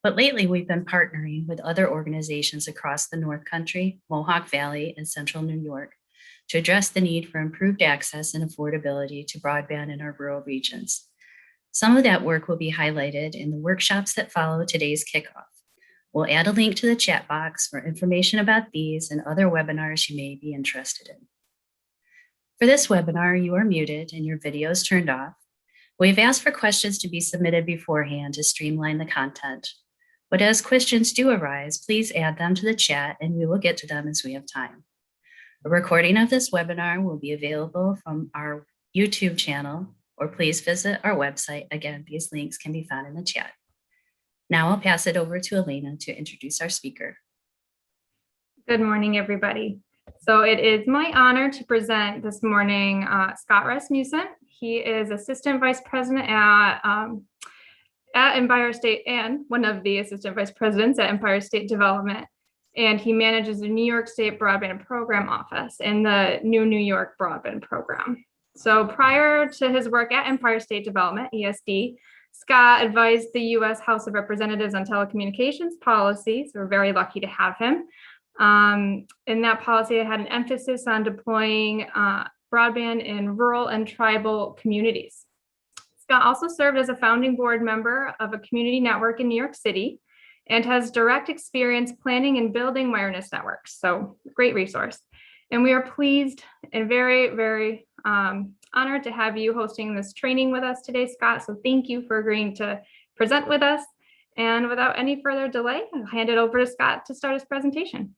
But lately, we've been partnering with other organizations across the North Country, Mohawk Valley, and Central New York to address the need for improved access and affordability to broadband in our rural regions. Some of that work will be highlighted in the workshops that follow today's kickoff. We'll add a link to the chat box for information about these and other webinars you may be interested in. For this webinar, you are muted and your video is turned off. We've asked for questions to be submitted beforehand to streamline the content. But as questions do arise, please add them to the chat and we will get to them as we have time. A recording of this webinar will be available from our YouTube channel, or please visit our website. Again, these links can be found in the chat. Now I'll pass it over to Elena to introduce our speaker. Good morning, everybody. So it is my honor to present this morning Scott Rasmussen. He is Assistant Vice President at Empire State and one of the Assistant Vice Presidents at Empire State Development. And he manages the New York State Broadband Program Office in the New York Broadband Program. So prior to his work at Empire State Development, ESD, Scott advised the U.S. House of Representatives on telecommunications policy. So we're very lucky to have him. In that policy, it had an emphasis on deploying broadband in rural and tribal communities. Scott also served as a founding board member of a community network in New York City and has direct experience planning and building wireless networks. So great resource. And we are pleased and very, very honored to have you hosting this training with us today, Scott. So thank you for agreeing to present with us. And without any further delay, I'll hand it over to Scott to start his presentation.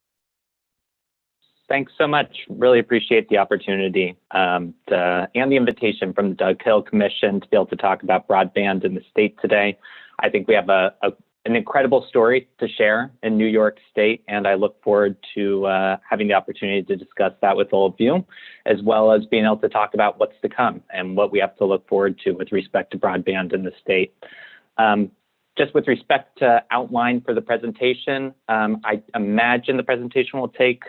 Thanks so much. Really appreciate the opportunity and the invitation from the Doug Hill Commission to be able to talk about broadband in the state today. I think we have an incredible story to share in New York State, and I look forward to having the opportunity to discuss that with all of you, as well as being able to talk about what's to come and what we have to look forward to with respect to broadband in the state. Just with respect to outline for the presentation, I imagine the presentation will take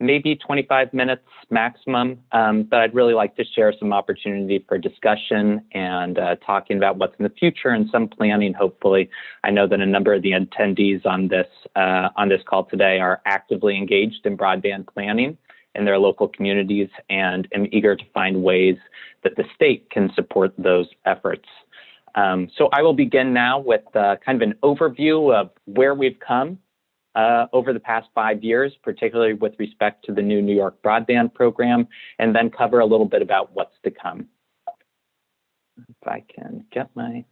maybe 25 minutes maximum, but I'd really like to share some opportunity for discussion and talking about what's in the future and some planning, hopefully. I know that a number of the attendees on this call today are actively engaged in broadband planning in their local communities, and am eager to find ways that the state can support those efforts. So I will begin now with kind of an overview of where we've come over the past 5 years, particularly with respect to the New York Broadband Program, and then cover a little bit about what's to come. If I can get my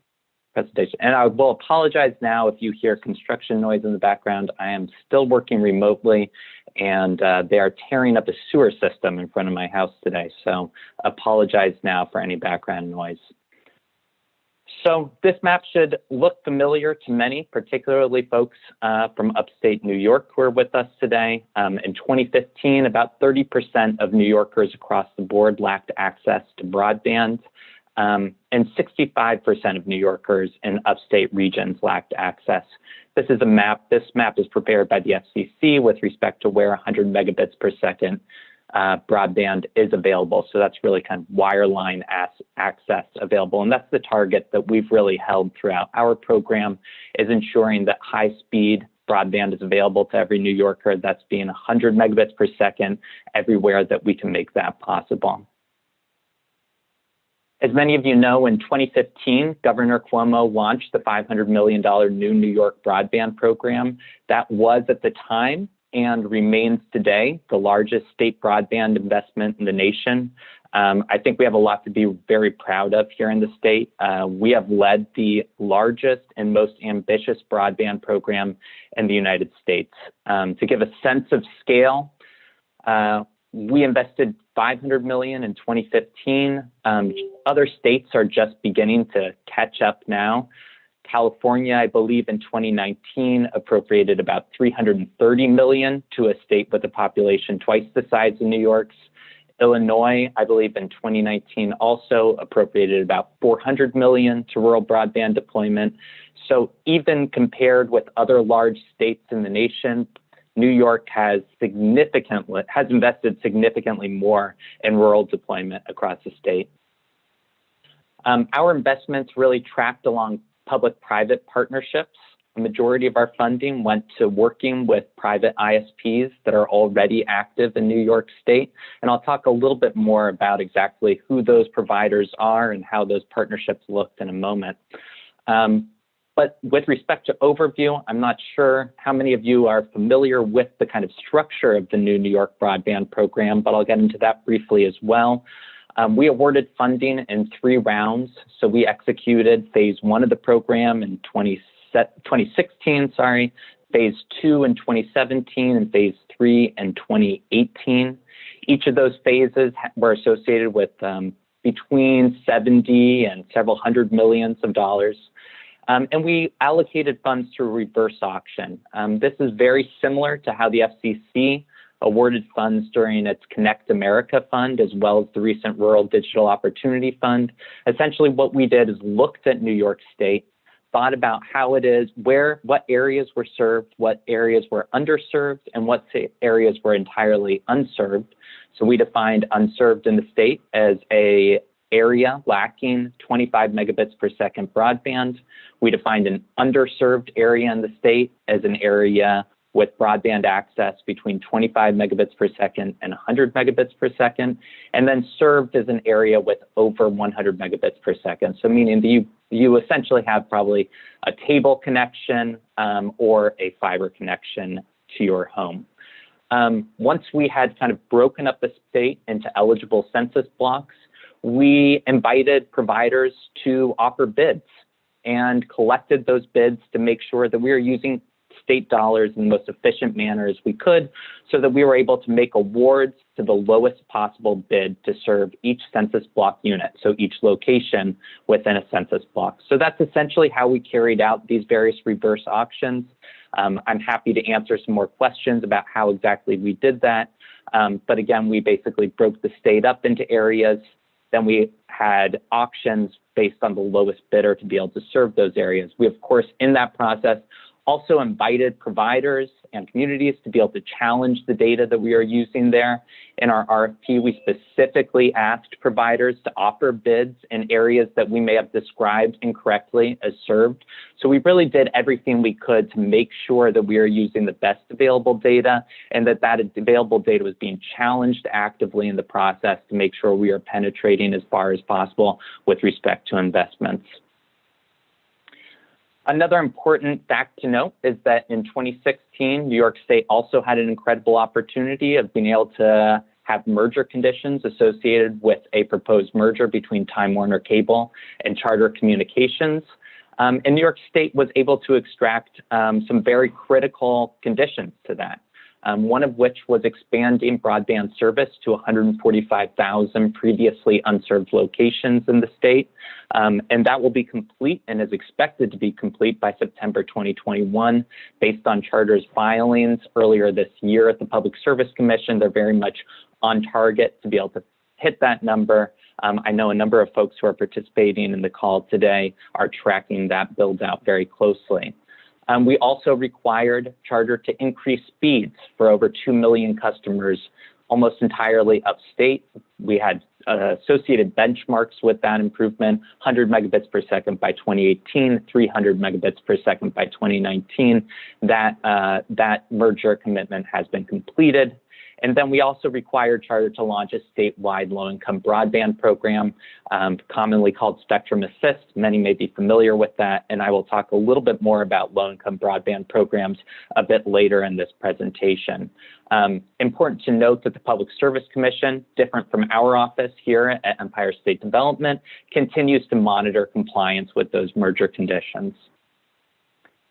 presentation. And I will apologize now if you hear construction noise in the background. I am still working remotely, and they are tearing up a sewer system in front of my house today. So apologize now for any background noise. So this map should look familiar to many, particularly folks from upstate New York who are with us today. In 2015, about 30% of New Yorkers across the board lacked access to broadband, and 65% of New Yorkers in upstate regions lacked access. This is a map. This map is prepared by the FCC with respect to where 100 megabits per second broadband is available. So that's really kind of wireline access available. And that's the target that we've really held throughout our program, is ensuring that high-speed broadband is available to every New Yorker. That's being 100 megabits per second everywhere that we can make that possible. As many of you know, in 2015, Governor Cuomo launched the $500 million New York Broadband Program. That was at the time, and remains today, the largest state broadband investment in the nation. I think we have a lot to be very proud of here in the state. We have led the largest and most ambitious broadband program in the United States. To give a sense of scale, we invested $500 million in 2015. Other states are just beginning to catch up now. California, I believe in 2019, appropriated about $330 million to a state with a population twice the size of New York's. Illinois, I believe in 2019, also appropriated about $400 million to rural broadband deployment. So even compared with other large states in the nation, New York has invested significantly more in rural deployment across the state. Our investments really tracked along public-private partnerships a majority of our funding went to working with private ISPs that are already active in New York State. And I'll talk a little bit more about exactly who those providers are and how those partnerships looked in a moment. But with respect to overview, I'm not sure how many of you are familiar with the kind of structure of the new New York broadband program, but I'll get into that briefly as well. We awarded funding in 3 rounds. So we executed phase 1 of the program in 2016, phase 2 in 2017, and phase 3 in 2018. Each of those phases were associated with between 70 and several hundred millions of dollars. And we allocated funds through reverse auction. This is very similar to how the FCC awarded funds during its Connect America Fund, as well as the recent Rural Digital Opportunity Fund. Essentially, what we did is looked at New York State, thought about how it is, what areas were served, what areas were underserved, and what areas were entirely unserved. So we defined unserved in the state as an area lacking 25 megabits per second broadband. We defined an underserved area in the state as an area with broadband access between 25 megabits per second and 100 megabits per second, and then served as an area with over 100 megabits per second. So meaning that you essentially have probably a cable connection or a fiber connection to your home. Once we had kind of broken up the state into eligible census blocks, we invited providers to offer bids and collected those bids to make sure that we were using state dollars in the most efficient manner as we could, so that we were able to make awards to the lowest possible bid to serve each census block unit, so each location within a census block. So that's essentially how we carried out these various reverse auctions. I'm happy to answer some more questions about how exactly we did that. But again, we basically broke the state up into areas. Then we had auctions based on the lowest bidder to be able to serve those areas. We, of course, in that process, also invited providers and communities to be able to challenge the data that we are using there. In our RFP, we specifically asked providers to offer bids in areas that we may have described incorrectly as served. So we really did everything we could to make sure that we are using the best available data, and that available data was being challenged actively in the process to make sure we are penetrating as far as possible with respect to investments. Another important fact to note is that in 2016, New York State also had an incredible opportunity of being able to have merger conditions associated with a proposed merger between Time Warner Cable and Charter Communications. And New York State was able to extract some very critical conditions to that. One of which was expanding broadband service to 145,000 previously unserved locations in the state. And that will be complete and is expected to be complete by September 2021. Based on Charter's filings earlier this year at the Public Service Commission, they're very much on target to be able to hit that number. I know a number of folks who are participating in the call today are tracking that build out very closely. We also required Charter to increase speeds for over 2 million customers, almost entirely upstate. We had associated benchmarks with that improvement, 100 megabits per second by 2018, 300 megabits per second by 2019. That merger commitment has been completed. And then we also required Charter to launch a statewide low-income broadband program, commonly called Spectrum Assist. Many may be familiar with that, and I will talk a little bit more about low-income broadband programs a bit later in this presentation. Important to note that the Public Service Commission, different from our office here at Empire State Development, continues to monitor compliance with those merger conditions.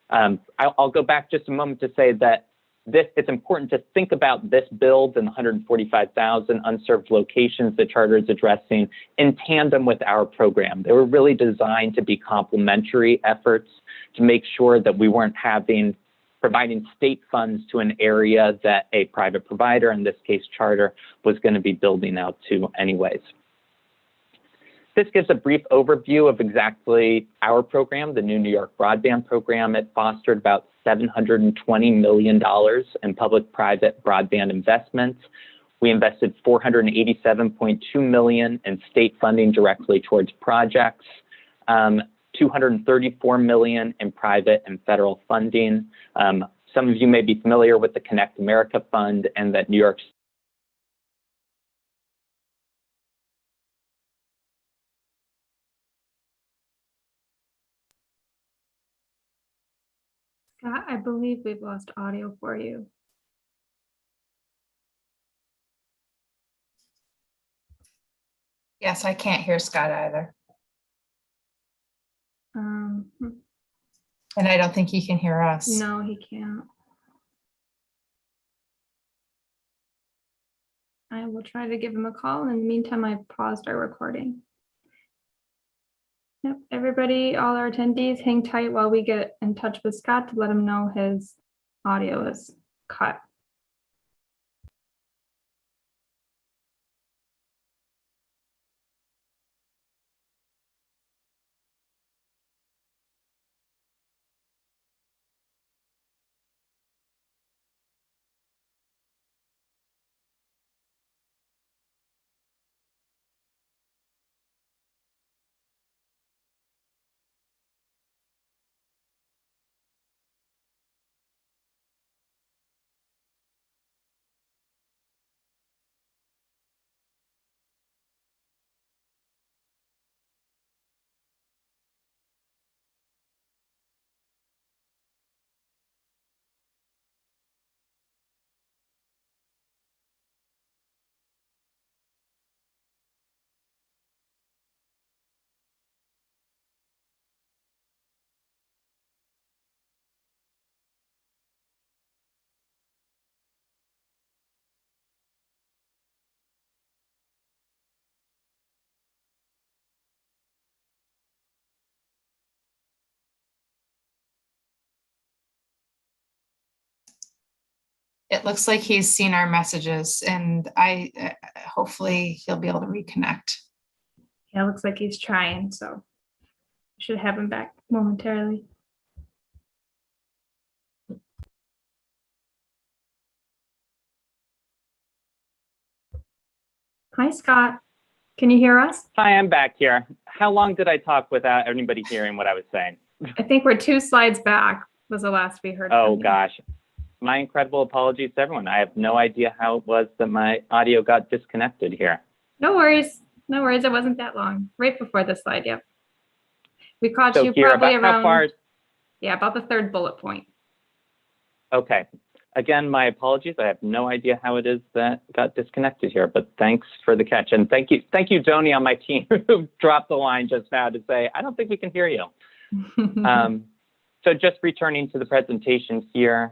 I'll go back just a moment to say that it's important to think about this build and 145,000 unserved locations that Charter is addressing in tandem with our program. They were really designed to be complementary efforts to make sure that we weren't providing state funds to an area that a private provider, in this case Charter, was going to be building out to anyways. This gives a brief overview of exactly our program, the new New York broadband program. It fostered about $720 million in public-private broadband investments. We invested $487.2 million in state funding directly towards projects. To $234 million in private and federal funding. Some of you may be familiar with the Connect America Fund and that New York Scott, I believe we've lost audio for you. Yes, I can't hear Scott either. And I don't think he can hear us. No, he can't. I will try to give him a call. In the meantime, I've paused our recording. Yep, everybody, all our attendees, hang tight while we get in touch with Scott to let him know his audio is cut. It looks like he's seen our messages and hopefully he'll be able to reconnect. Yeah, looks like he's trying, so should have him back momentarily. Hi, Scott. Can you hear us? Hi, I'm back here. How long did I talk without anybody hearing what I was saying? I think we're 2 slides back was the last we heard. Oh, from you. gosh. My incredible apologies to everyone. I have no idea how it was that my audio got disconnected here. No worries. No worries. It wasn't that long. Right before this slide. Yep. We caught So you here, probably about how far? around, yeah, about the 3rd bullet point. Okay. Again, my apologies. I have no idea how it is that got disconnected here, but thanks for the catch. And thank you, Joni on my team who dropped the line just now to say, I don't think we can hear you. So just returning to the presentation here.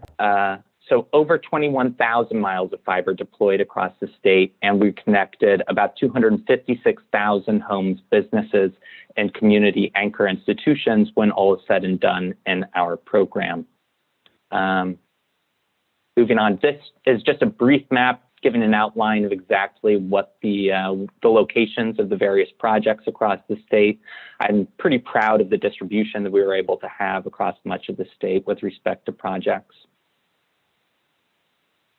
So over 21,000 miles of fiber deployed across the state, and we connected about 256,000 homes, businesses, and community anchor institutions when all is said and done in our program. Moving on, this is just a brief map giving an outline of exactly what the locations of the various projects across the state. I'm pretty proud of the distribution that we were able to have across much of the state with respect to projects.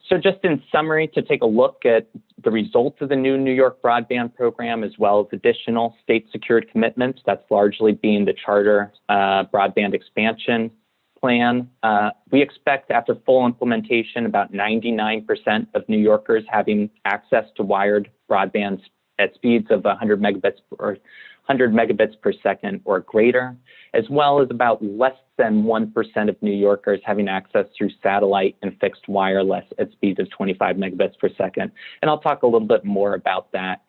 So just in summary, to take a look at the results of the new New York broadband program, as well as additional state secured commitments, that's largely being the charter broadband expansion plan. We expect after full implementation, about 99% of New Yorkers having access to wired broadband at speeds of 100 megabits per second or greater, as well as about less than 1% of New Yorkers having access through satellite and fixed wireless at speeds of 25 megabits per second. And I'll talk a little bit more about that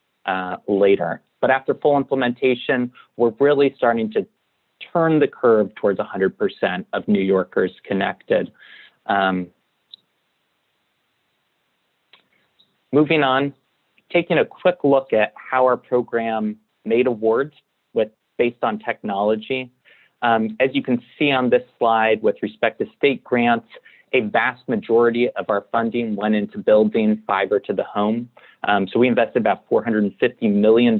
later. But after full implementation, we're really starting to turn the curve towards 100% of New Yorkers connected. Moving on, taking a quick look at how our program made awards based on technology. As you can see on this slide, with respect to state grants, a vast majority of our funding went into building fiber to the home. So we invested about $450 million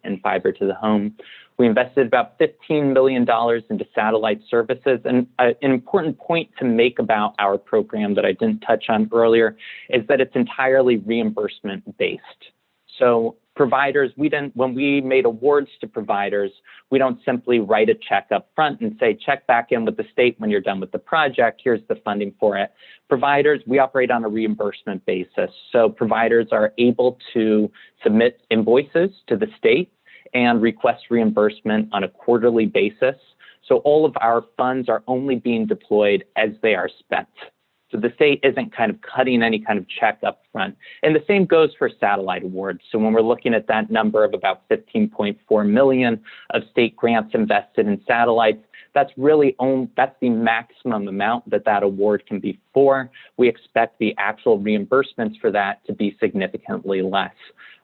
in fiber to the home. We invested about $15 million into satellite services. And an important point to make about our program that I didn't touch on earlier is that it's entirely reimbursement based. So providers, when we made awards to providers, we don't simply write a check up front and say, check back in with the state when you're done with the project, here's the funding for it. Providers, we operate on a reimbursement basis. So providers are able to submit invoices to the state and request reimbursement on a quarterly basis. So all of our funds are only being deployed as they are spent. So the state isn't kind of cutting any kind of check up front. And the same goes for satellite awards. So when we're looking at that number of about 15.4 million of state grants invested in satellites, that's the maximum amount that award can be for. We expect the actual reimbursements for that to be significantly less.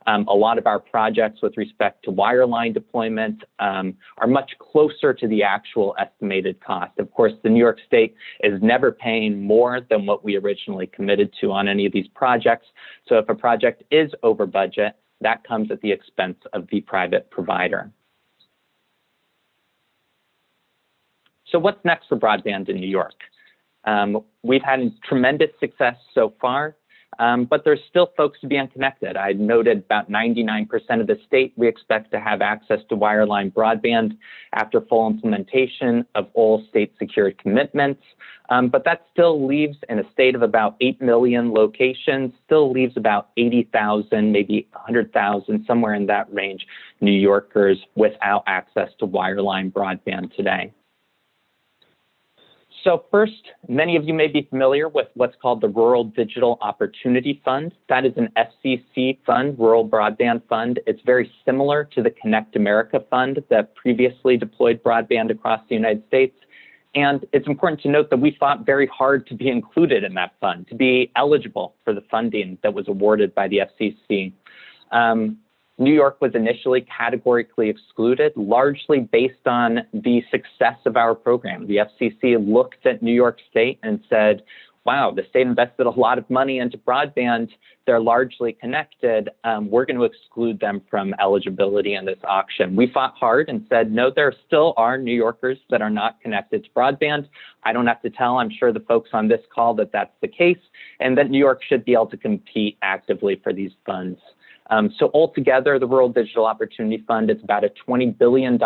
A lot of our projects with respect to wireline deployment are much closer to the actual estimated cost. Of course, the New York State is never paying more than what we originally committed to on any of these projects. So if a project is over budget, that comes at the expense of the private provider. So what's next for broadband in New York? We've had tremendous success so far. But there's still folks to be unconnected. I noted about 99% of the state we expect to have access to wireline broadband after full implementation of all state secured commitments. But that still leaves, in a state of about 8 million locations, still leaves about 80,000, maybe 100,000, somewhere in that range, New Yorkers without access to wireline broadband today. So first, many of you may be familiar with what's called the Rural Digital Opportunity Fund. That is an FCC fund, Rural Broadband Fund. It's very similar to the Connect America Fund that previously deployed broadband across the United States. And it's important to note that we fought very hard to be included in that fund, to be eligible for the funding that was awarded by the FCC. New York was initially categorically excluded, largely based on the success of our program. The FCC looked at New York State and said, wow, the state invested a lot of money into broadband. They're largely connected. We're going to exclude them from eligibility in this auction. We fought hard and said, no, there still are New Yorkers that are not connected to broadband. I don't have to tell, I'm sure the folks on this call, that that's the case, and that New York should be able to compete actively for these funds. So altogether, the Rural Digital Opportunity Fund is about a $20 billion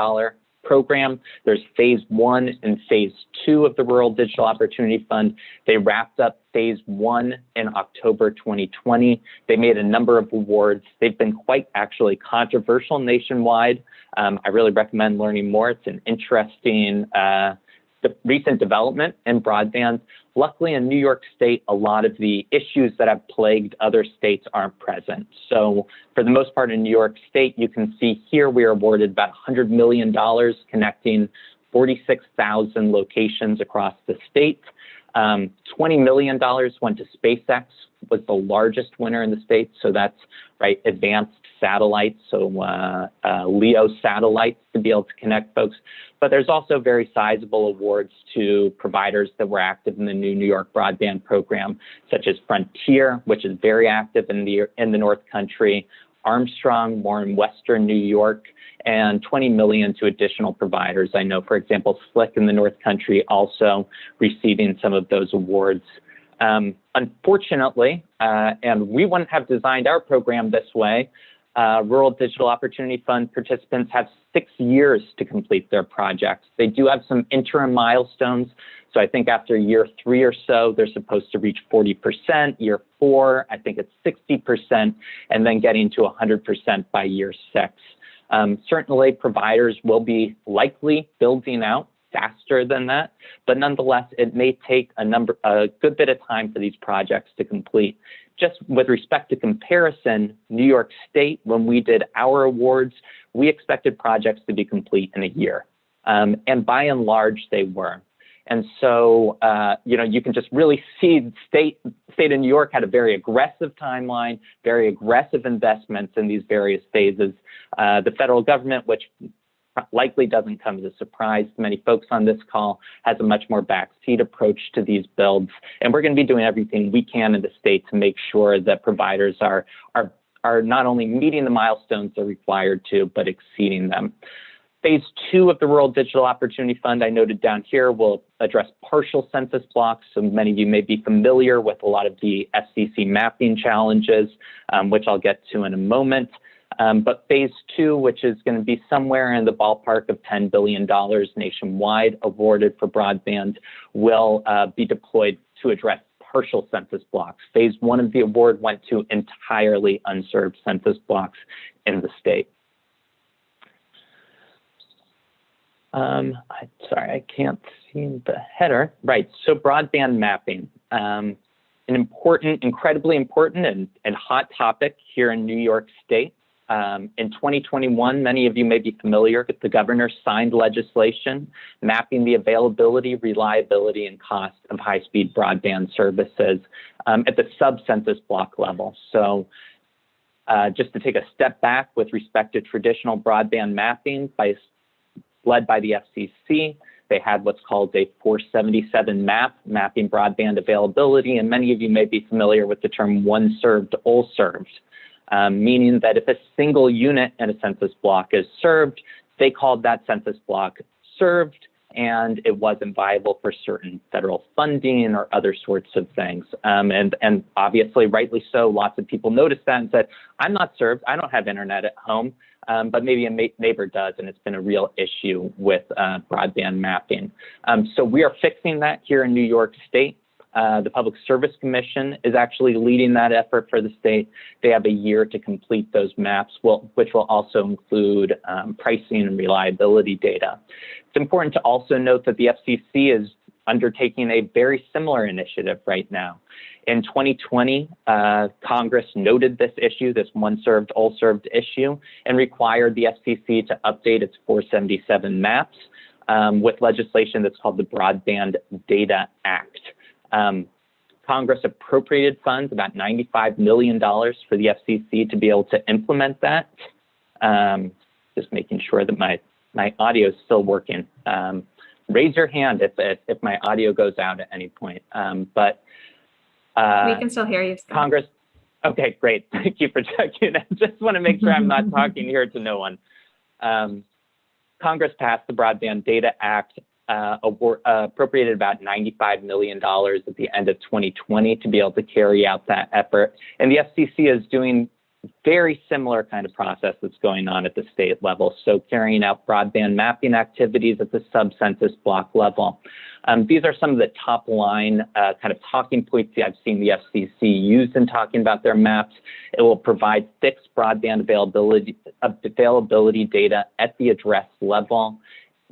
program. There's phase 1 and phase 2 of the Rural Digital Opportunity Fund. They wrapped up phase 1 in October 2020. They made a number of awards. They've been quite actually controversial nationwide. I really recommend learning more. It's an interesting recent development in broadband. Luckily, in New York State, a lot of the issues that have plagued other states aren't present. So for the most part in New York State, you can see here we are awarded about $100 million connecting 46,000 locations across the state. $20 million went to SpaceX, was the largest winner in the state. So that's right, advanced satellites, so LEO satellites to be able to connect folks. But there's also very sizable awards to providers that were active in the new New York broadband program, such as Frontier, which is very active in the North Country, Armstrong, more in Western New York, and 20 million to additional providers. I know, for example, Slick in the North Country also receiving some of those awards. Unfortunately, and we wouldn't have designed our program this way, Rural Digital Opportunity Fund participants have 6 years to complete their projects. They do have some interim milestones. So I think after year 3 or so, they're supposed to reach 40%. Year 4, I think it's 60%, and then getting to 100% by year 6. Certainly, providers will be likely building out faster than that, but nonetheless, it may take a good bit of time for these projects to complete. Just with respect to comparison, New York State, when we did our awards, we expected projects to be complete in a year, and by and large, they were. And so, you can just really see the state of New York had a very aggressive timeline, very aggressive investments in these various phases. The federal government, which likely doesn't come as a surprise to many folks on this call, has a much more backseat approach to these builds. And we're going to be doing everything we can in the state to make sure that providers are not only meeting the milestones they're required to, but exceeding them. Phase 2 of the Rural Digital Opportunity Fund, I noted down here, will address partial census blocks. So many of you may be familiar with a lot of the FCC mapping challenges, which I'll get to in a moment. But phase two, which is going to be somewhere in the ballpark of $10 billion nationwide awarded for broadband, will be deployed to address partial census blocks. Phase one of the award went to entirely unserved census blocks in the state. Sorry, I can't see the header. Right, so broadband mapping. An important, incredibly important and hot topic here in New York State. In 2021, many of you may be familiar with the governor signed legislation mapping the availability, reliability, and cost of high-speed broadband services at the sub-census block level. So just to take a step back with respect to traditional broadband mapping led by the FCC, they had what's called a 477 map, mapping broadband availability, and many of you may be familiar with the term one served, all served. Meaning that if a single unit in a census block is served, they called that census block served, and it wasn't viable for certain federal funding or other sorts of things. And obviously, rightly so, lots of people noticed that and said, I'm not served, I don't have internet at home, but maybe a neighbor does, and it's been a real issue with broadband mapping. So we are fixing that here in New York State. The Public Service Commission is actually leading that effort for the state. They have a year to complete those maps, which will also include pricing and reliability data. It's important to also note that the FCC is undertaking a very similar initiative right now. In 2020, Congress noted this issue, this one served, all served issue, and required the FCC to update its 477 maps with legislation that's called the Broadband Data Act. Congress appropriated funds, about $95 million for the FCC to be able to implement that. Just making sure that my audio is still working. Raise your hand if my audio goes out at any point. We can still hear you, Scott. Congress, okay, great. Thank you for checking. I just want to make sure I'm not talking here to no one. Congress passed the Broadband Data Act, appropriated about $95 million at the end of 2020 to be able to carry out that effort. And the FCC is doing very similar kind of process that's going on at the state level. So carrying out broadband mapping activities at the sub-census block level. These are some of the top line kind of talking points that I've seen the FCC use in talking about their maps. It will provide fixed broadband availability data at the address level.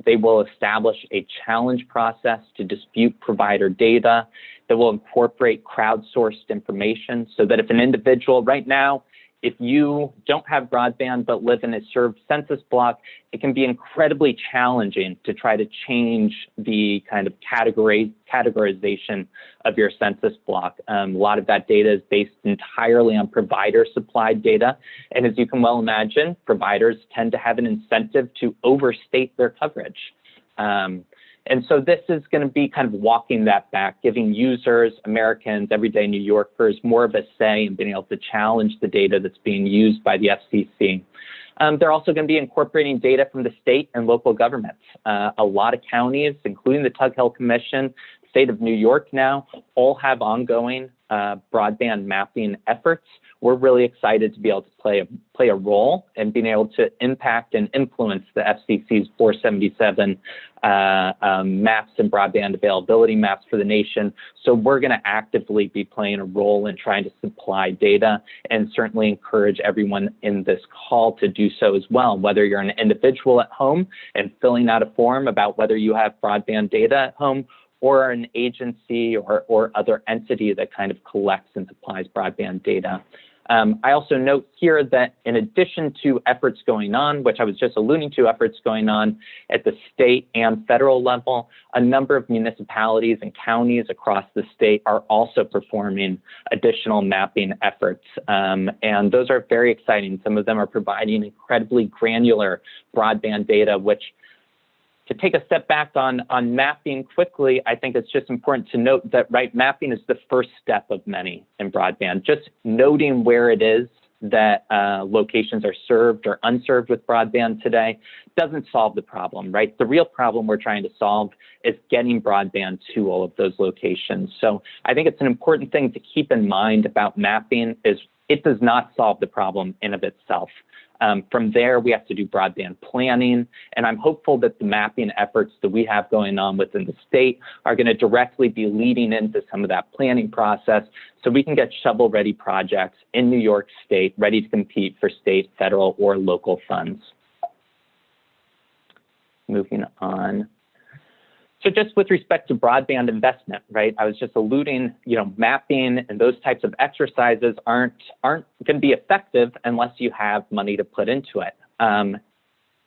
They will establish a challenge process to dispute provider data that will incorporate crowdsourced information so that if an individual right now, if you don't have broadband but live in a served census block, it can be incredibly challenging to try to change the kind of categorization of your census block. A lot of that data is based entirely on provider supplied data. And as you can well imagine, providers tend to have an incentive to overstate their coverage. And so this is going to be kind of walking that back, giving users, Americans, everyday New Yorkers more of a say in being able to challenge the data that's being used by the FCC. They're also going to be incorporating data from the state and local governments. A lot of counties, including the Tug Hill Commission, state of New York now, all have ongoing broadband mapping efforts. We're really excited to be able to play a role in being able to impact and influence the FCC's 477 maps and broadband availability maps for the nation. So we're going to actively be playing a role in trying to supply data and certainly encourage everyone in this call to do so as well, whether you're an individual at home and filling out a form about whether you have broadband data at home, or an agency or other entity that kind of collects and supplies broadband data. I also note here that in addition to efforts going on, which I was just alluding to, efforts going on at the state and federal level, a number of municipalities and counties across the state are also performing additional mapping efforts. And those are very exciting. Some of them are providing incredibly granular broadband data, which to take a step back on mapping quickly, I think it's just important to note that mapping is the first step of many in broadband. Just noting where it is that locations are served or unserved with broadband today doesn't solve the problem, right? The real problem we're trying to solve is getting broadband to all of those locations. So I think it's an important thing to keep in mind about mapping is it does not solve the problem in of itself. From there, we have to do broadband planning, and I'm hopeful that the mapping efforts that we have going on within the state are going to directly be leading into some of that planning process so we can get shovel-ready projects in New York State ready to compete for state, federal, or local funds. Moving on. So just with respect to broadband investment, right? I was just alluding, mapping and those types of exercises aren't going to be effective unless you have money to put into it.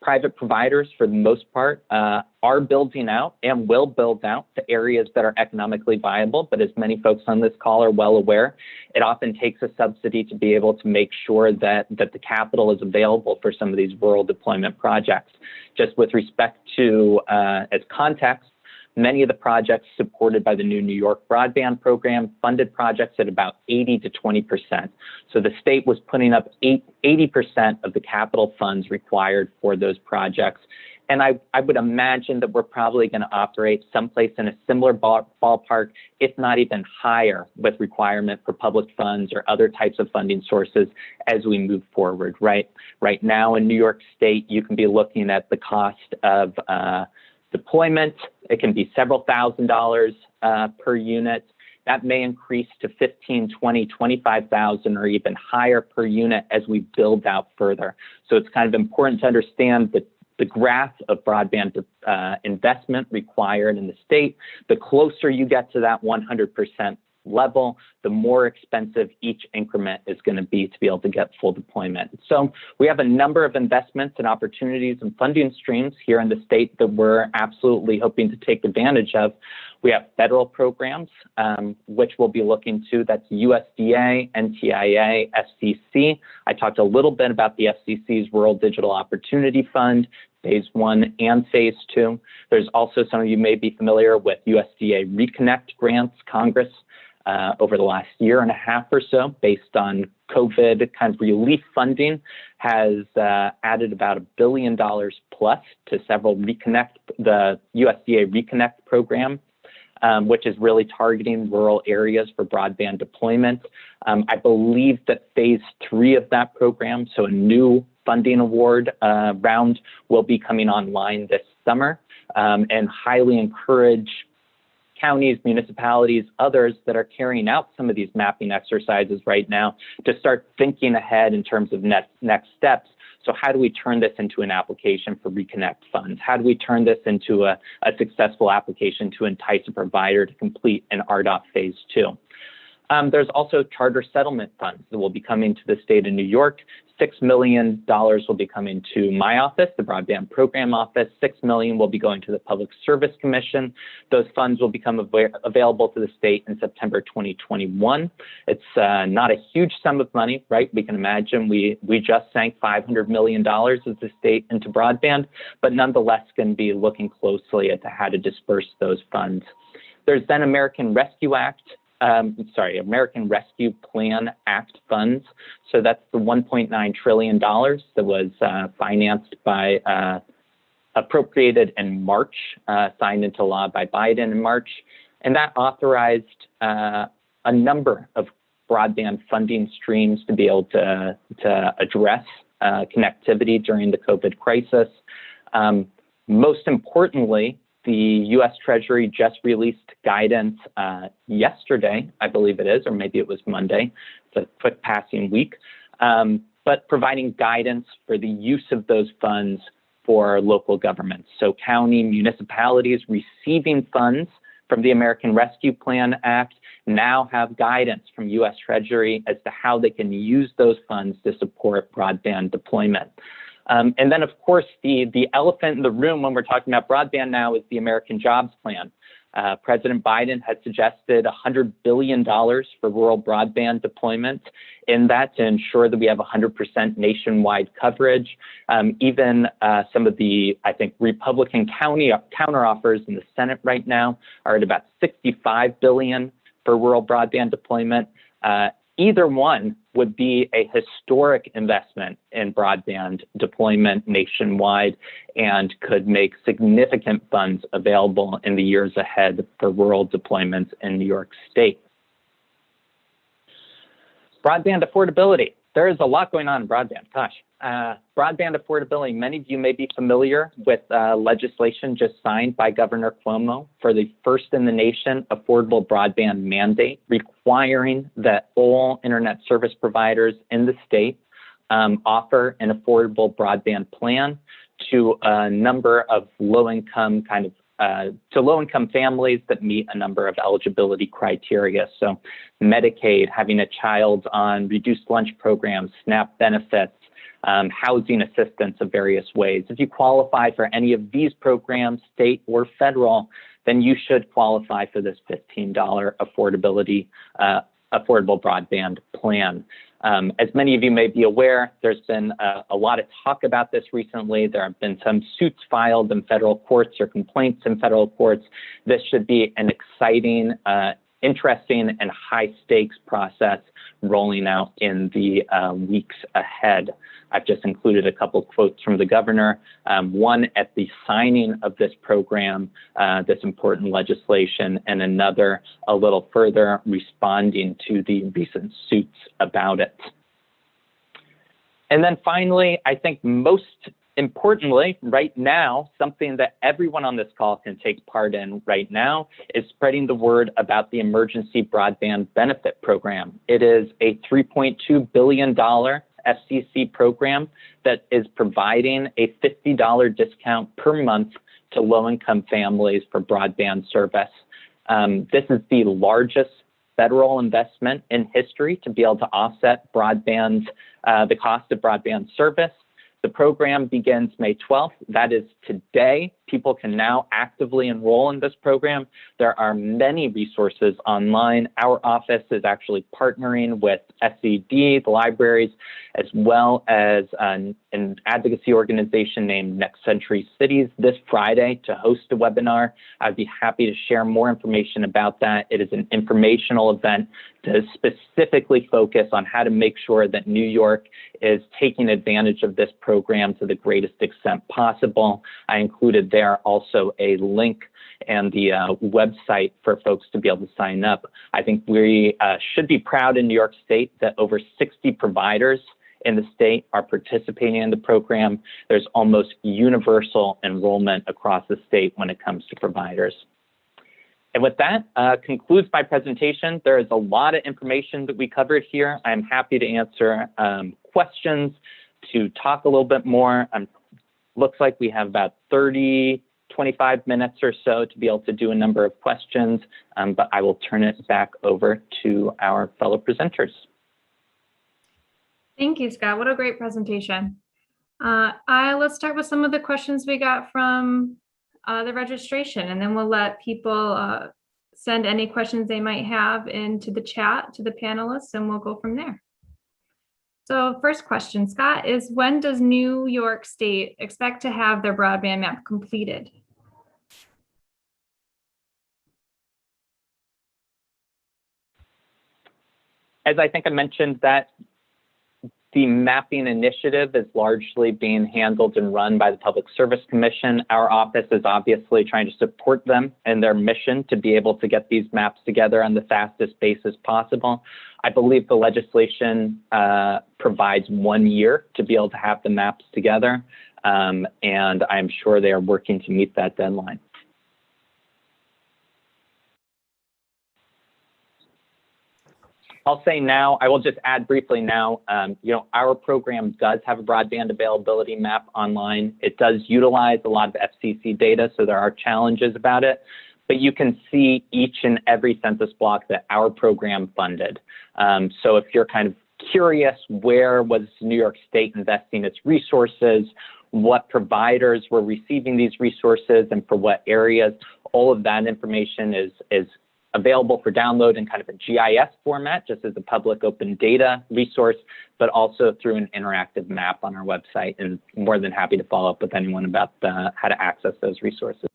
Private providers, for the most part, are building out and will build out the areas that are economically viable. But as many folks on this call are well aware, it often takes a subsidy to be able to make sure that the capital is available for some of these rural deployment projects. Just with respect to, as context, many of the projects supported by the new New York broadband program funded projects at about 80 to 20%. So the state was putting up 80% of the capital funds required for those projects. And I would imagine that we're probably going to operate someplace in a similar ballpark, if not even higher, with requirement for public funds or other types of funding sources as we move forward, right? Right now in New York State, you can be looking at the cost of deployment. It can be several $1,000s per unit. That may increase to 15, 20, 25,000 or even higher per unit as we build out further. So it's kind of important to understand that the graph of broadband investment required in the state. The closer you get to that 100% level, the more expensive each increment is going to be able to get full deployment. So we have a number of investments and opportunities and funding streams here in the state that we're absolutely hoping to take advantage of. We have federal programs, which we'll be looking to. That's USDA, NTIA, FCC. I talked a little bit about the FCC's Rural Digital Opportunity Fund, Phase 1 and Phase 2. There's also, some of you may be familiar with USDA Reconnect grants. Congress over the last year and a half or so, based on COVID kind of relief funding, has added about $1 billion plus to several the USDA Reconnect program, which is really targeting rural areas for broadband deployment. I believe that Phase 3 of that program, so a new funding award round, will be coming online this summer, and highly encourage counties, municipalities, others that are carrying out some of these mapping exercises right now to start thinking ahead in terms of next steps. So how do we turn this into an application for Reconnect funds? How do we turn this into a successful application to entice a provider to complete an RDOF Phase 2? There's also charter settlement funds that will be coming to the state of New York. $6 million will be coming to my office, the Broadband Program Office. $6 million will be going to the Public Service Commission. Those funds will become available to the state in September 2021. It's not a huge sum of money, right? We can imagine we just sank $500 million as the state into broadband, but nonetheless going to be looking closely at how to disperse those funds. There's then American Rescue Plan Act funds. So that's the $1.9 trillion that was financed by, appropriated in March, signed into law by Biden in March. And that authorized a number of broadband funding streams to be able to address connectivity during the COVID crisis. Most importantly, the U.S. Treasury just released guidance yesterday, I believe it is, or maybe it was Monday. It's a quick passing week, but providing guidance for the use of those funds for local governments. So county municipalities receiving funds from the American Rescue Plan Act now have guidance from U.S. Treasury as to how they can use those funds to support broadband deployment. And then, of course, the elephant in the room when we're talking about broadband now is the American Jobs Plan. President Biden has suggested $100 billion for rural broadband deployment in that to ensure that we have 100% nationwide coverage. Even some of the, I think, Republican county counteroffers in the Senate right now are at about $65 billion for rural broadband deployment. Either one would be a historic investment in broadband deployment nationwide and could make significant funds available in the years ahead for rural deployments in New York State. Broadband affordability. There is a lot going on in broadband. Gosh, broadband affordability. Many of you may be familiar with legislation just signed by Governor Cuomo for the first in the nation affordable broadband mandate, requiring that all internet service providers in the state offer an affordable broadband plan to a number of low-income families that meet a number of eligibility criteria. So Medicaid, having a child on reduced lunch programs, SNAP benefits, housing assistance of various ways. If you qualify for any of these programs, state or federal, then you should qualify for this $15 affordable broadband plan. As many of you may be aware, there's been a lot of talk about this recently. There have been some suits filed in federal courts or complaints in federal courts. This should be an exciting, interesting, and high stakes process rolling out in the weeks ahead. I've just included a couple quotes from the governor, one at the signing of this program, this important legislation, and another a little further responding to the recent suits about it. And then finally, I think most importantly, right now, something that everyone on this call can take part in right now is spreading the word about the Emergency Broadband Benefit Program. It is a $3.2 billion FCC program that is providing a $50 discount per month to low-income families for broadband service. This is the largest federal investment in history to be able to offset the cost of broadband service. The program begins May 12th. That is today. People can now actively enroll in this program. There are many resources online. Our office is actually partnering with SED, the libraries, as well as an advocacy organization named Next Century Cities this Friday to host a webinar. I'd be happy to share more information about that. It is an informational event to specifically focus on how to make sure that New York is taking advantage of this program to the greatest extent possible. I included there also a link and the website for folks to be able to sign up. I think we should be proud in New York State that over 60 providers in the state are participating in the program. There's almost universal enrollment across the state when it comes to providers. And with that, concludes my presentation. There is a lot of information that we covered here. I'm happy to answer questions, to talk a little bit more. Looks like we have about 25 minutes or so to be able to do a number of questions, but I will turn it back over to our fellow presenters. Thank you, Scott. What a great presentation. Let's start with some of the questions we got from the registration, and then we'll let people send any questions they might have into the chat to the panelists, and we'll go from there. So first question, Scott, is when does New York State expect to have their broadband map completed? As I think I mentioned, that the mapping initiative is largely being handled and run by the Public Service Commission. Our office is obviously trying to support them in their mission to be able to get these maps together on the fastest basis possible. I believe the legislation provides 1 year to be able to have the maps together, and I'm sure they are working to meet that deadline. I'll say now, I will just add briefly now, our program does have a broadband availability map online. It does utilize a lot of FCC data, so there are challenges about it, but you can see each and every census block that our program funded. So if you're kind of curious, where was New York State investing its resources, what providers were receiving these resources and for what areas, all of that information is available for download in kind of a GIS format, just as a public open data resource, but also through an interactive map on our website, and more than happy to follow up with anyone about how to access those resources.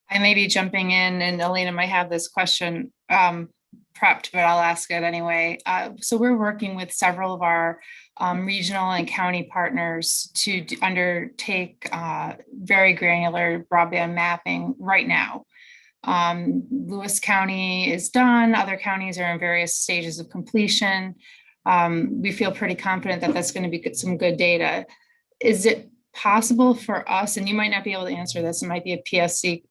I may be jumping in, and Elena might have this question prepped, but I'll ask it anyway. So we're working with several of our regional and county partners to undertake very granular broadband mapping right now. Lewis County is done. Other counties are in various stages of completion. we feel pretty confident that that's going to be some good data. Is it possible for us, and you might not be able to answer this, it might be a PSC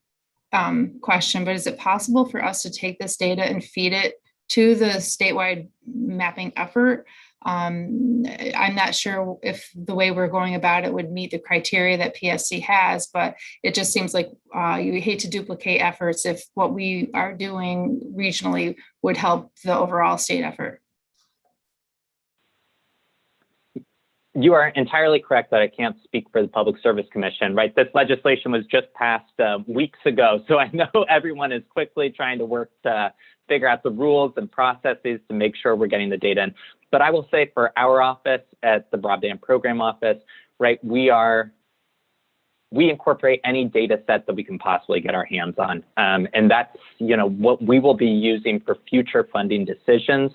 question, but is it possible for us to take this data and feed it to the statewide mapping effort? I'm not sure if the way we're going about it would meet the criteria that PSC has, but it just seems like you hate to duplicate efforts if what we are doing regionally would help the overall state effort. You are entirely correct that I can't speak for the Public Service Commission, right? This legislation was just passed weeks ago, so I know everyone is quickly trying to work to figure out the rules and processes to make sure we're getting the data in. But I will say for our office at the Broadband Program Office, right, we incorporate any data set that we can possibly get our hands on. And that's, what we will be using for future funding decisions.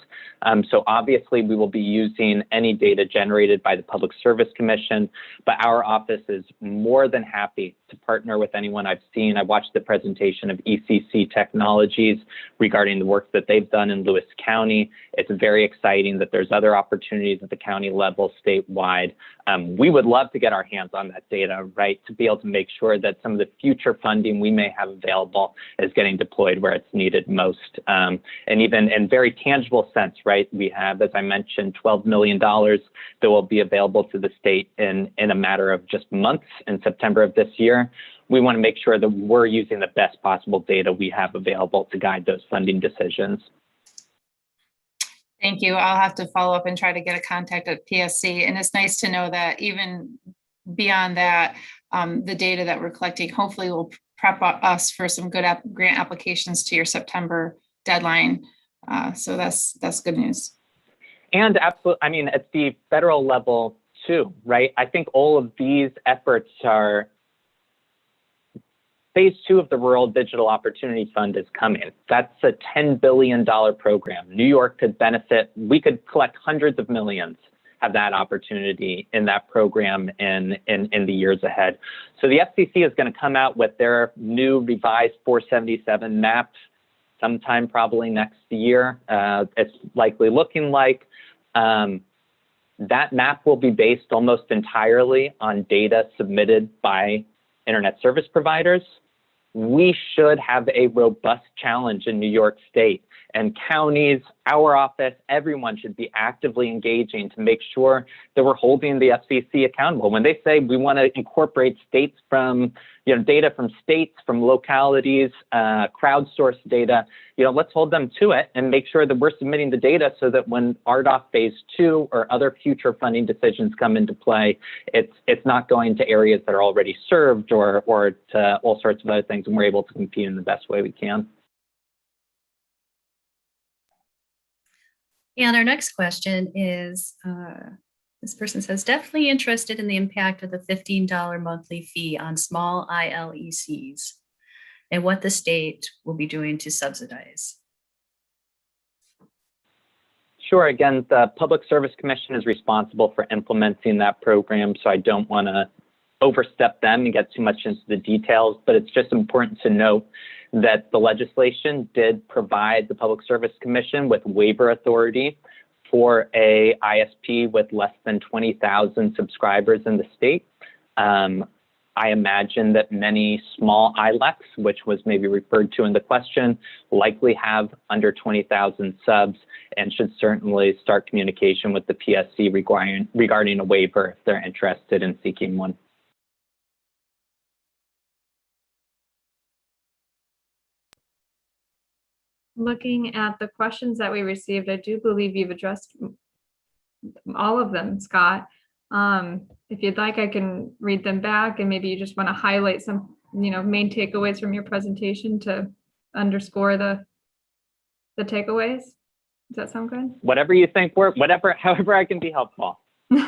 So obviously we will be using any data generated by the Public Service Commission, but our office is more than happy to partner with anyone I've seen. I watched the presentation of ECC Technologies regarding the work that they've done in Lewis County. It's very exciting that there's other opportunities at the county level, statewide. We would love to get our hands on that data, right, to be able to make sure that some of the future funding we may have available is getting deployed where it's needed most. And even in very tangible sense, right, we have, as I mentioned, $12 million that will be available to the state in a matter of just months in September of this year. We want to make sure that we're using the best possible data we have available to guide those funding decisions. Thank you. I'll have to follow up and try to get a contact at PSC. And it's nice to know that even beyond that, the data that we're collecting hopefully will prep us for some good grant applications to your September deadline. So that's good news. And absolutely, I mean, at the federal level too, right? I think all of these efforts are Phase 2 of the Rural Digital Opportunity Fund is coming. That's a $10 billion program. New York could benefit. We could collect hundreds of millions, have that opportunity in that program in the years ahead. So the FCC is going to come out with their new revised 477 map sometime probably next year. It's likely looking like. That map will be based almost entirely on data submitted by internet service providers. We should have a robust challenge in New York State, and counties, our office, everyone should be actively engaging to make sure that we're holding the FCC accountable. When they say we want to incorporate states from, data from states, from localities, crowdsourced data, let's hold them to it and make sure that we're submitting the data so that when RDOF Phase 2 or other future funding decisions come into play, it's not going to areas that are already served or to all sorts of other things, and we're able to compete in the best way we can. And our next question is, this person says, definitely interested in the impact of the $15 monthly fee on small ILECs and what the state will be doing to subsidize. Sure. Again, the Public Service Commission is responsible for implementing that program, so I don't want to overstep them and get too much into the details, but it's just important to note that the legislation did provide the Public Service Commission with waiver authority for a ISP with less than 20,000 subscribers in the state. I imagine that many small ILECs, which was maybe referred to in the question, likely have under 20,000 subs and should certainly start communication with the PSC regarding a waiver if they're interested in seeking one. Looking at the questions that we received, I do believe you've addressed all of them, Scott. If you'd like, I can read them back, and maybe you just want to highlight some, main takeaways from your presentation to underscore the takeaways. Does that sound good? Whatever you think however I can be helpful. All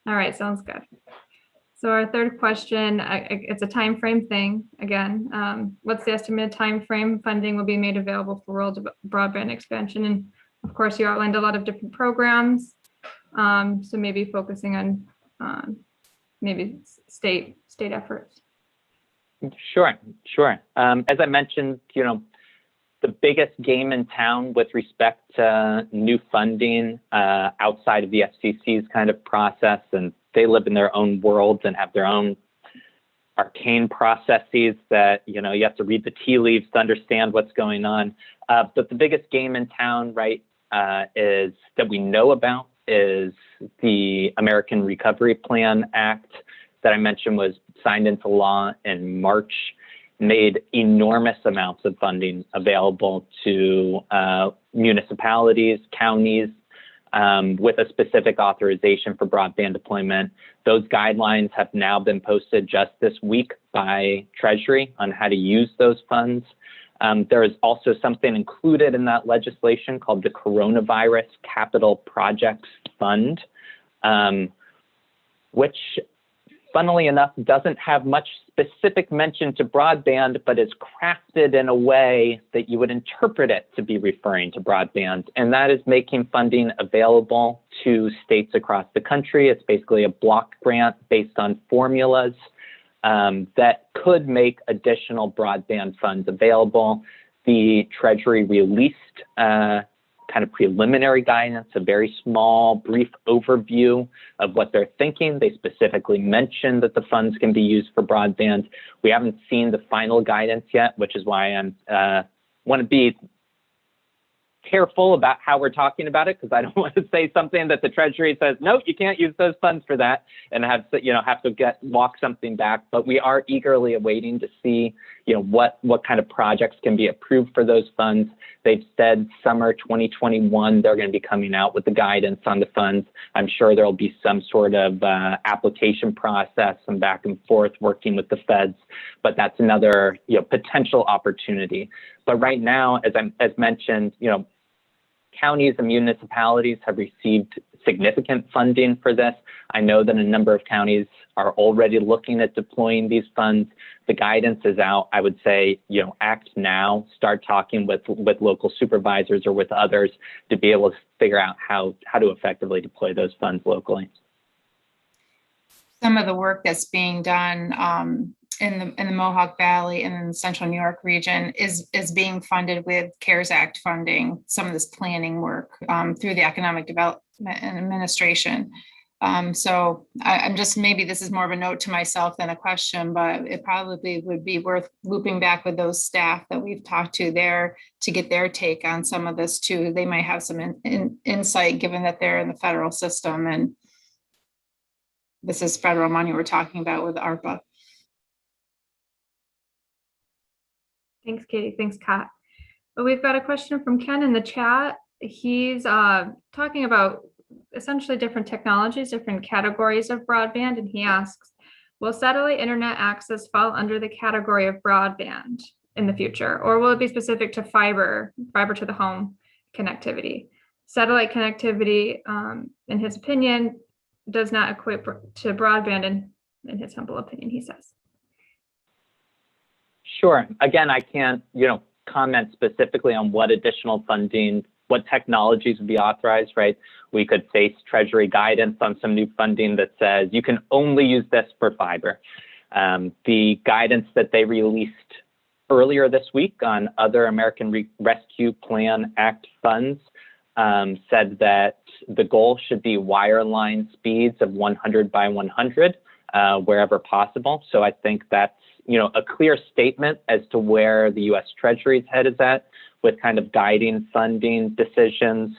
right, sounds good. So our third question, it's a time frame thing again. What's the estimated time frame funding will be made available for rural broadband expansion? And of course, you outlined a lot of different programs. So maybe focusing on maybe state efforts. Sure. As I mentioned, the biggest game in town with respect to new funding outside of the FCC's kind of process, and they live in their own worlds and have their own arcane processes that, you have to read the tea leaves to understand what's going on. But the biggest game in town, right, is that we know about is the American Recovery Plan Act that I mentioned was signed into law in March, made enormous amounts of funding available to municipalities, counties, with a specific authorization for broadband deployment. Those guidelines have now been posted just this week by Treasury on how to use those funds. There is also something included in that legislation called the Coronavirus Capital Projects Fund, which, funnily enough, doesn't have much specific mention to broadband, but is crafted in a way that you would interpret it to be referring to broadband. And that is making funding available to states across the country. It's basically a block grant based on formulas that could make additional broadband funds available. The Treasury released kind of preliminary guidance, a very small, brief overview of what they're thinking. They specifically mentioned that the funds can be used for broadband. We haven't seen the final guidance yet, which is why I want to be careful about how we're talking about it, because I don't want to say something that the Treasury says, no, you can't use those funds for that, and have to walk something back. But we are eagerly awaiting to see, what kind of projects can be approved for those funds. They've said summer 2021, they're going to be coming out with the guidance on the funds. I'm sure there'll be some sort of application process, some back and forth working with the feds, but that's another, potential opportunity. But right now, as mentioned, counties and municipalities have received significant funding for this. I know that a number of counties are already looking at deploying these funds. The guidance is out. I would say, act now, start talking with local supervisors or with others to be able to figure out how to effectively deploy those funds locally. Some of the work that's being done in the Mohawk Valley and in the Central New York region is being funded with CARES Act funding, some of this planning work through the Economic Development Administration. So I'm just, maybe this is more of a note to myself than a question, but it probably would be worth looping back with those staff that we've talked to there to get their take on some of this too. They might have some insight, given that they're in the federal system, and this is federal money we're talking about with ARPA. Thanks, Katie. Thanks, Kat. We've got a question from Ken in the chat. He's talking about essentially different technologies, different categories of broadband, and he asks, will satellite internet access fall under the category of broadband in the future, or will it be specific to fiber to the home connectivity? Satellite connectivity, in his opinion, does not equate to broadband, in his humble opinion, he says. Sure. Again, I can't, comment specifically on what additional funding, what technologies would be authorized, right? We could face Treasury guidance on some new funding that says you can only use this for fiber. The guidance that they released earlier this week on other American Rescue Plan Act funds said that the goal should be wireline speeds of 100 by 100 wherever possible. So I think that's a clear statement as to where the U.S. Treasury's head is at with kind of guiding funding decisions.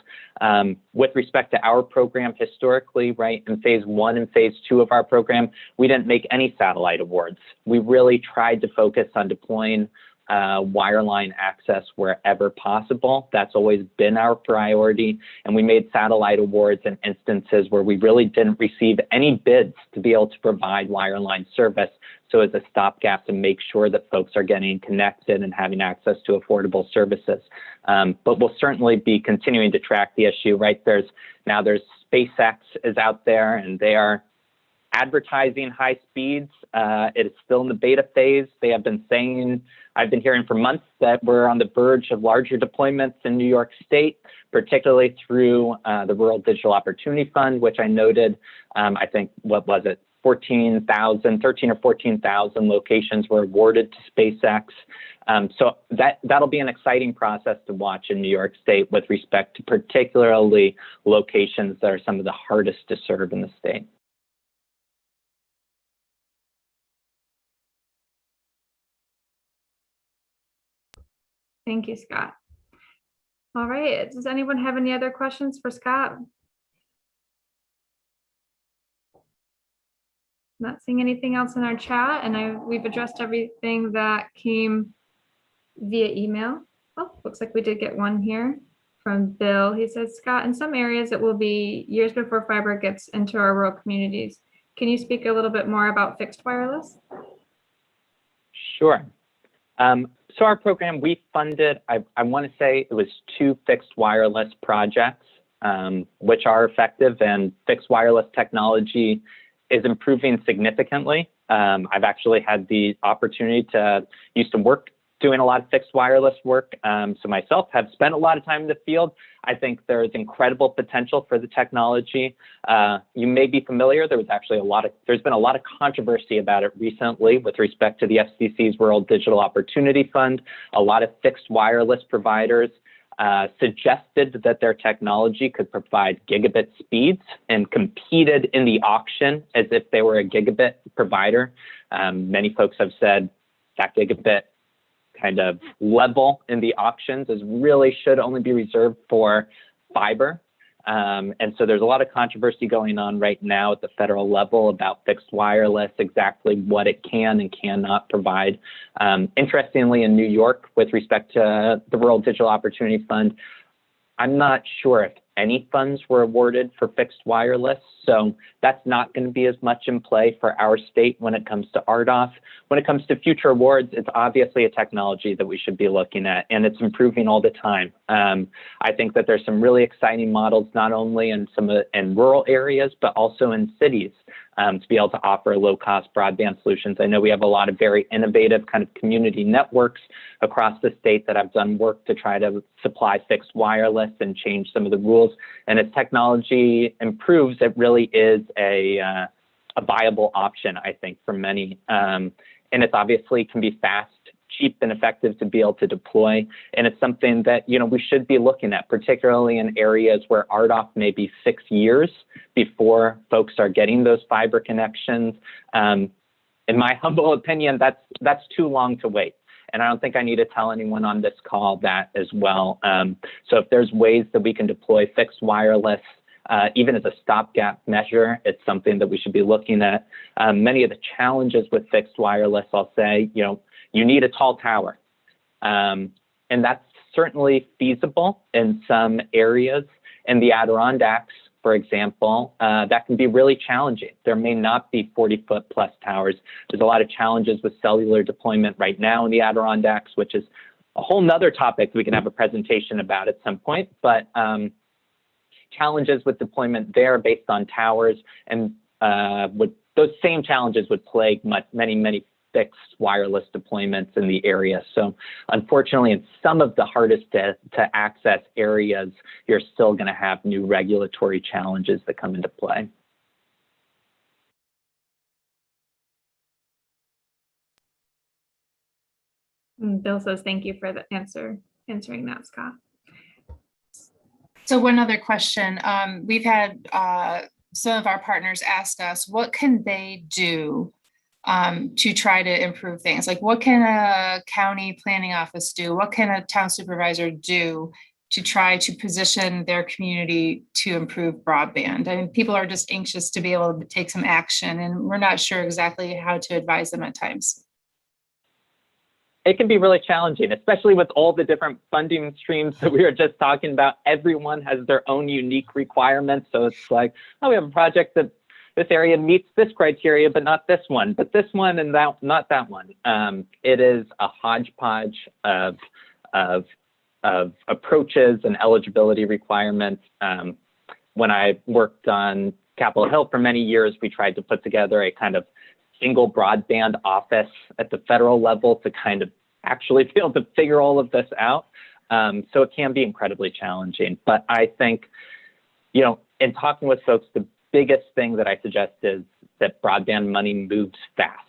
With respect to our program historically, right, in phase 1 and phase 2 of our program, we didn't make any satellite awards. We really tried to focus on deploying wireline access wherever possible. That's always been our priority. And we made satellite awards in instances where we really didn't receive any bids to be able to provide wireline service. So as a stopgap to make sure that folks are getting connected and having access to affordable services. But we'll certainly be continuing to track the issue, right? There's SpaceX is out there, and they are advertising high speeds. It is still in the beta phase. They have been saying, I've been hearing for months that we're on the verge of larger deployments in New York State, particularly through the Rural Digital Opportunity Fund, which I noted, I think, what was it, 13 or 14,000 locations were awarded to SpaceX. So that'll be an exciting process to watch in New York State with respect to particularly locations that are some of the hardest to serve in the state. Thank you, Scott. All right, does anyone have any other questions for Scott? Not seeing anything else in our chat, and we've addressed everything that came via email. Oh, looks like we did get one here from Bill. He says, Scott, in some areas it will be years before fiber gets into our rural communities. Can you speak a little bit more about fixed wireless? Sure. So our program, we funded, I want to say it was 2 fixed wireless projects, which are effective, and fixed wireless technology is improving significantly. I've actually had the opportunity to used to work doing a lot of fixed wireless work. So myself have spent a lot of time in the field. I think there's incredible potential for the technology. You may be familiar, there's been a lot of controversy about it recently with respect to the FCC's Rural Digital Opportunity Fund. A lot of fixed wireless providers suggested that their technology could provide gigabit speeds and competed in the auction as if they were a gigabit provider. Many folks have said that gigabit kind of level in the auctions really should only be reserved for fiber. And so there's a lot of controversy going on right now at the federal level about fixed wireless, exactly what it can and cannot provide. Interestingly, in New York, with respect to the Rural Digital Opportunity Fund, I'm not sure if any funds were awarded for fixed wireless, so that's not going to be as much in play for our state when it comes to RDOF. When it comes to future awards, it's obviously a technology that we should be looking at, and it's improving all the time. I think that there's some really exciting models, not only in rural areas, but also in cities, to be able to offer low-cost broadband solutions. I know we have a lot of very innovative kind of community networks across the state that have done work to try to supply fixed wireless and change some of the rules. And as technology improves, it really is a viable option, I think, for many. And it's obviously can be fast, cheap, and effective to be able to deploy. And it's something that, we should be looking at, particularly in areas where RDOF may be 6 years before folks are getting those fiber connections. In my humble opinion, that's too long to wait. And I don't think I need to tell anyone on this call that as well. So if there's ways that we can deploy fixed wireless, even as a stopgap measure, it's something that we should be looking at. Many of the challenges with fixed wireless, I'll say, you need a tall tower. And that's certainly feasible in some areas. In the Adirondacks, for example, that can be really challenging. There may not be 40-foot plus towers. There's a lot of challenges with cellular deployment right now in the Adirondacks, which is a whole nother topic we can have a presentation about at some point. But challenges with deployment there based on towers, and those same challenges would plague many fixed wireless deployments in the area. So unfortunately, in some of the hardest to access areas, you're still going to have new regulatory challenges that come into play. Bill says, thank you for the answering that, Scott. So one other question, we've had some of our partners ask us, what can they do to try to improve things? Like, what can a county planning office do? What can a town supervisor do to try to position their community to improve broadband? I mean, people are just anxious to be able to take some action, and we're not sure exactly how to advise them at times. It can be really challenging, especially with all the different funding streams that we were just talking about. Everyone has their own unique requirements. So it's like, oh, we have a project that this area meets this criteria, but not this one, but this one and that, not that one. It is a hodgepodge of approaches and eligibility requirements. When I worked on Capitol Hill for many years, we tried to put together a kind of single broadband office at the federal level to kind of actually be able to figure all of this out. So it can be incredibly challenging. But I think, in talking with folks, the biggest thing that I suggest is that broadband money moves fast.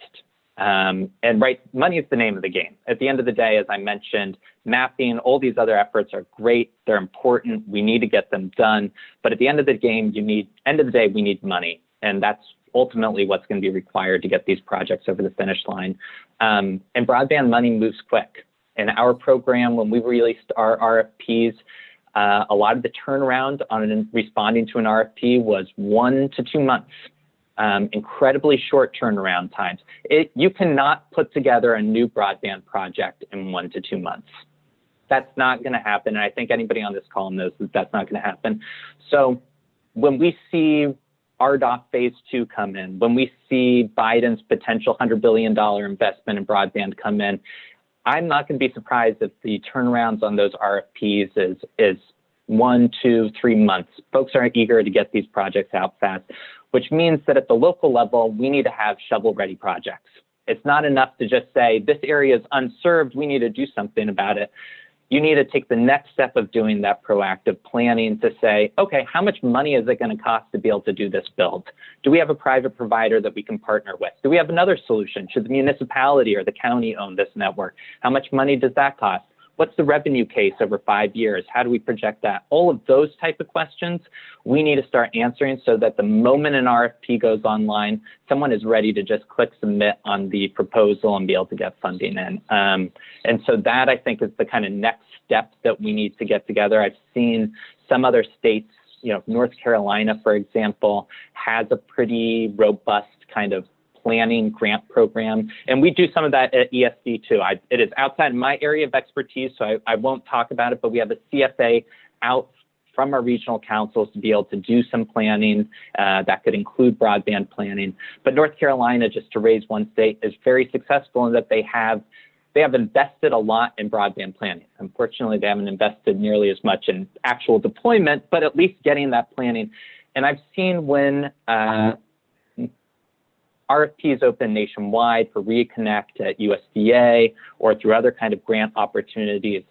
And right, money is the name of the game. At the end of the day, as I mentioned, mapping, all these other efforts are great. They're important. We need to get them done. But at the end of the game, we need money. And that's ultimately what's going to be required to get these projects over the finish line. And broadband money moves quick. In our program, when we released our RFPs, a lot of the turnaround on responding to an RFP was 1 to 2 months. Incredibly short turnaround times. You cannot put together a new broadband project in 1 to 2 months. That's not going to happen. And I think anybody on this call knows that that's not going to happen. So when we see RDOF phase 2 come in, when we see Biden's potential $100 billion investment in broadband come in, I'm not going to be surprised if the turnarounds on those RFPs is 1, 2, 3 months. Folks are eager to get these projects out fast, which means that at the local level, we need to have shovel-ready projects. It's not enough to just say, this area is unserved, we need to do something about it. You need to take the next step of doing that proactive planning to say, okay, how much money is it going to cost to be able to do this build? Do we have a private provider that we can partner with? Do we have another solution? Should the municipality or the county own this network? How much money does that cost? What's the revenue case over 5 years? How do we project that? All of those type of questions we need to start answering so that the moment an RFP goes online, someone is ready to just click submit on the proposal and be able to get funding in. And so that, I think, is the kind of next step that we need to get together. I've seen some other states, North Carolina, for example, has a pretty robust kind of planning grant program. And we do some of that at ESD too. It is outside my area of expertise, so I won't talk about it, but we have a CFA out from our regional councils to be able to do some planning that could include broadband planning. But North Carolina, just to raise one state, is very successful in that they have invested a lot in broadband planning. Unfortunately, they haven't invested nearly as much in actual deployment, but at least getting that planning. And I've seen when RFPs open nationwide for Reconnect at USDA or through other kind of grant opportunities,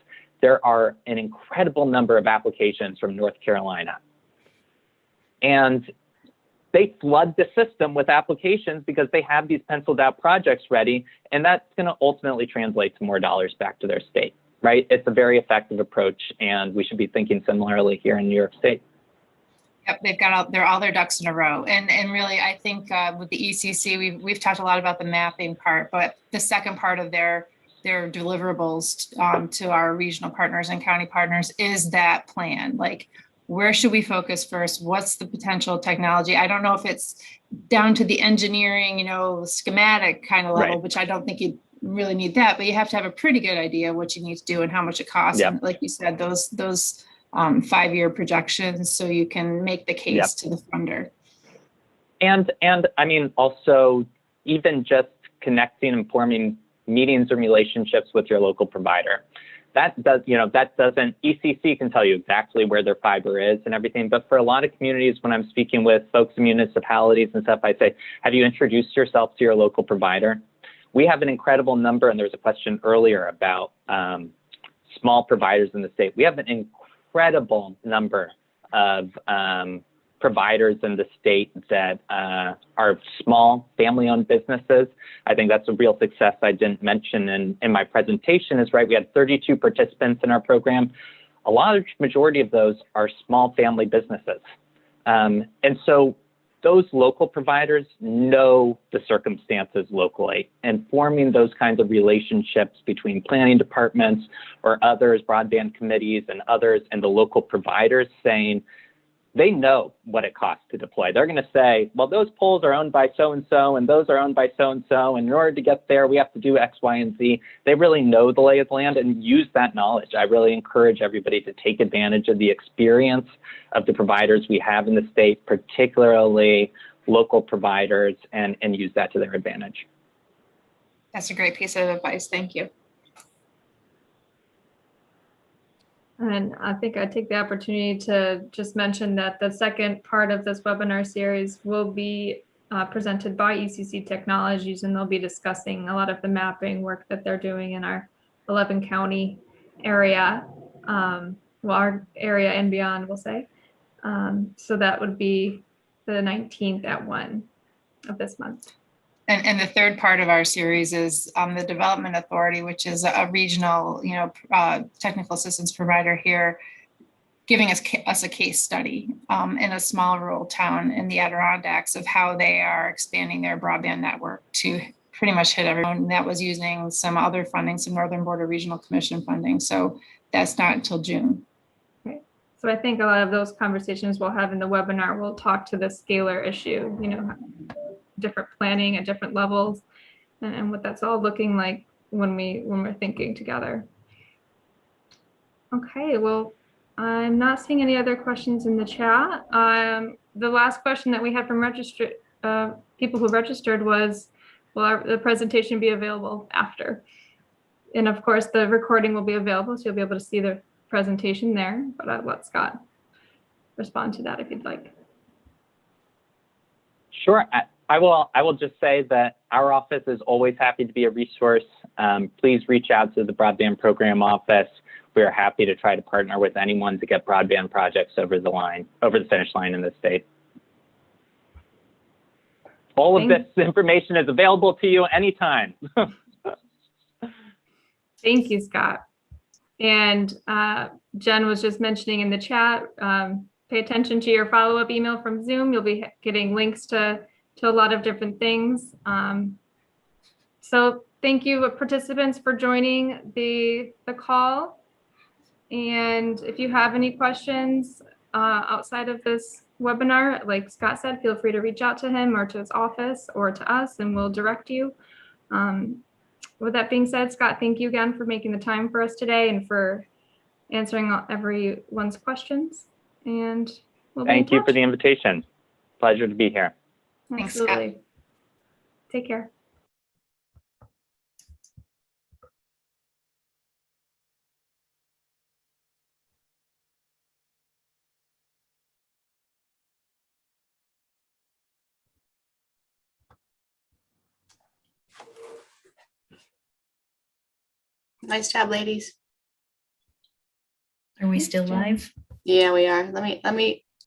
there are an incredible number of applications from North Carolina. And they flood the system with applications because they have these penciled out projects ready, and that's going to ultimately translate to more dollars back to their state, right? It's a very effective approach, and we should be thinking similarly here in New York State. Yep, they've got all their ducks in a row. And really, I think with the ECC, we've talked a lot about the mapping part, but the second part of their deliverables to our regional partners and county partners is that plan. Like, where should we focus first? What's the potential technology? I don't know if it's down to the engineering, schematic kind of level, right, which I don't think you really need that, but you have to have a pretty good idea what you need to do and how much it costs. Yep. And like you said, those 5-year projections, so you can make the case, yep, to the funder. And I mean, also, even just connecting and forming meetings and relationships with your local provider. That doesn't, ECC can tell you exactly where their fiber is and everything, but for a lot of communities, when I'm speaking with folks in municipalities and stuff, I say, have you introduced yourself to your local provider? We have an incredible number, and there was a question earlier about small providers in the state. We have an incredible number of providers in the state that are small family-owned businesses. I think that's a real success I didn't mention in my presentation is, right, we had 32 participants in our program. A large majority of those are small family businesses. And so those local providers know the circumstances locally, and forming those kinds of relationships between planning departments or others, broadband committees and others, and the local providers, saying they know what it costs to deploy. They're going to say, well, those poles are owned by so-and-so, and those are owned by so-and-so, and in order to get there, we have to do X, Y, and Z. They really know the lay of the land and use that knowledge. I really encourage everybody to take advantage of the experience of the providers we have in the state, particularly local providers, and use that to their advantage. That's a great piece of advice. Thank you. And I think I take the opportunity to just mention that the second part of this webinar series will be presented by ECC Technologies, and they'll be discussing a lot of the mapping work that they're doing in our 11 county area, well, our area and beyond, we'll say. So that would be the 19th at 1. of this month. And the third part of our series is the Development Authority, which is a regional, technical assistance provider here, giving us a case study in a small rural town in the Adirondacks of how they are expanding their broadband network to pretty much hit everyone. That was using some other funding, some Northern Border Regional Commission funding. So that's not until June. Right. So I think a lot of those conversations we'll have in the webinar will talk to the scalar issue, different planning at different levels and what that's all looking like when we're thinking together. Okay, well, I'm not seeing any other questions in the chat. The last question that we had from people who registered was, will the presentation be available after? And of course, the recording will be available, so you'll be able to see the presentation there, but I'll let Scott respond to that if you'd like. Sure. I will just say that our office is always happy to be a resource. Please reach out to the Broadband Program Office. We are happy to try to partner with anyone to get broadband projects over the finish line in the state. All of this information is available to you anytime. Thank you, Scott. And Jen was just mentioning in the chat, pay attention to your follow-up email from Zoom. You'll be getting links to a lot of different things. So thank you, participants, for joining the call. And if you have any questions outside of this webinar, like Scott said, feel free to reach out to him or to his office or to us, and we'll direct you. With that being said, Scott, thank you again for making the time for us today and for answering everyone's questions. And we'll Thank you for the invitation. Pleasure to be here. Thanks, Scott. Absolutely. Take care. Nice job, ladies. Are we still live? Yeah, we are. Let me